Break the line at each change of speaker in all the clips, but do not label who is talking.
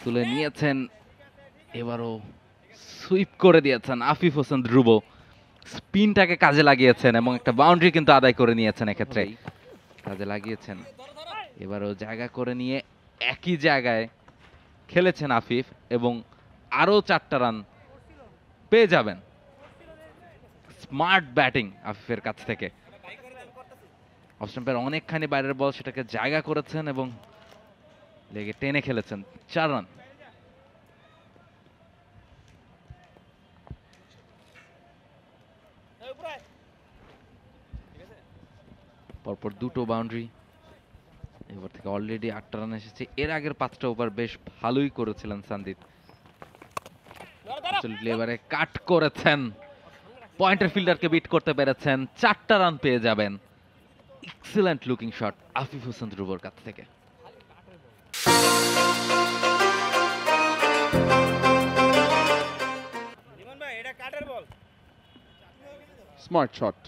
তুলে নিয়েছেন, এবারও সুইপ করে দিয়েছেন আফিফ হোসেন ধ্রুব। স্পিনটাকে কাজে লাগিয়েছেন এবং একটা বাউন্ডারি কিন্তু আদায় করে নিয়েছেন, এক্ষেত্রে কাজে লাগিয়েছেন। এবারও জায়গা করে নিয়ে একই জায়গায় খেলেছেন আফিফ এবং আরও 4টা রান পেয়ে যাবেন। স্মার্ট ব্যাটিং আফিফের কাছ থেকে। অফ স্টাম্পের অনেকখানি বাইরের বল, সেটাকে জায়গা করেছেন এবং লেগে টেনে খেলেছেন। 4 রান। পরপর দুটো বাউন্ডারি, এবার থেকে অলরেডি 8টা রান এসেছে। এর আগের 5টা ওভার বেশ ভালোই করেছিলেন সন্দীপ। এবারে কাট করেছেন, পয়েন্টের ফিল্ডারকে বিট করতে পেরেছেন, 4টা রান পেয়ে যাবেন। Excellent looking shot Afif Hossain ধ্রুবর কাছ থেকে।
Smart shot,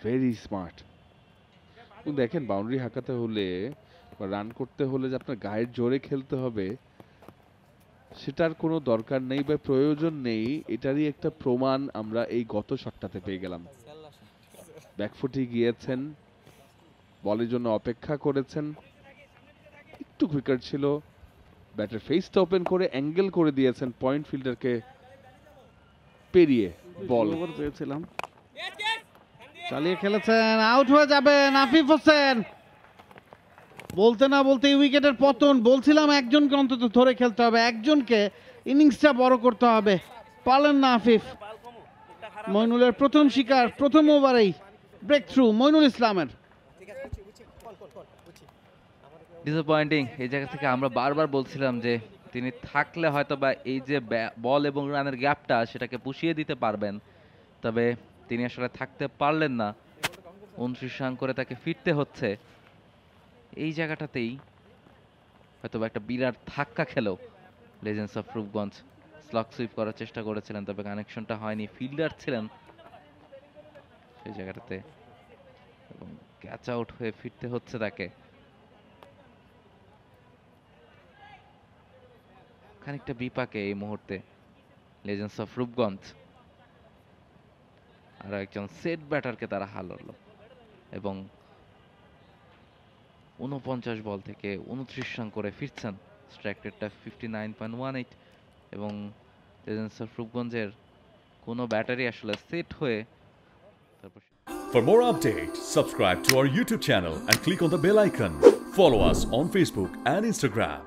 very smart. দেখেন, বাউন্ডারি হাঁকাতে হলে বা রান করতে হলে যে আপনার গায়ের জোরে খেলতে হবে সেটার কোনো দরকার নেই বা প্রয়োজন নেই, এটারই একটা প্রমাণ আমরা এই গত শটটাতে পেয়ে গেলাম। ব্যাকফুটে গিয়েছেন, বলের জন্য অপেক্ষা করেছেন, একটু কুইকার ছিল, ব্যাটের ফেসটা ওপেন করে অ্যাঙ্গেল করে দিয়েছেন পয়েন্ট ফিল্ডারকে পেরিয়ে। বল
পেয়েছিলাম, চালিয়ে খেলেছেন, আউট হয়ে যাবেন আফিফ হোসেন। বলতে না বলতে উইকেটের পতন। বলছিলাম একজনকে অন্তত ধরে খেলতে হবে, একজনকে ইনিংসটা বড় করতে হবে, পারলেন না আফিফ। মইনুলের প্রথম শিকার, প্রথম ওভারেই ব্রেক থ্রু মইনুল ইসলামের।
ডিসঅ্যাপয়েন্টিং। এই জায়গা থেকে আমরা বারবার বলছিলাম যে তিনি থাকলে হয়তো বা এই যে বল এবং রানের গ্যাপটা সেটাকে পুষিয়ে দিতে পারবেন, তবে তিনি আসলে থাকতে পারলেন না। 29 রান করে তাকে ফিরতে হচ্ছে। এই জায়গাটাতেই হয়তো একটা বিরাট ধাক্কা খেলো legends of Rupganj. Slog sweep করার চেষ্টা করেছিলেন, তবে কানেকশনটা হয়নি। ফিল্ডার ছিলেন সেই জায়গাটাতে এবং ক্যাচ আউট হয়ে ফিরতে হচ্ছে তাকে। খানিকটা বিপাকে এই মুহূর্তে লেজেন্ডস অফ রূপগঞ্জ। আর একজন সেট ব্যাটারকে তারা হারালো এবং 49 বল থেকে 29 রান করে ফিরছেন। স্ট্রাইক রেটটা 59.18 এবং লেজেন্ডস অফ রূপগঞ্জের কোনো ব্যাটারি আসলে সেট হয়ে তারপর।
For more updates, subscribe to our YouTube channel and click on the bell icon. Follow us on Facebook and Instagram.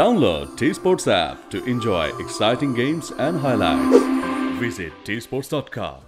Download T-Sports app to enjoy exciting games and highlights. Visit tsports.com.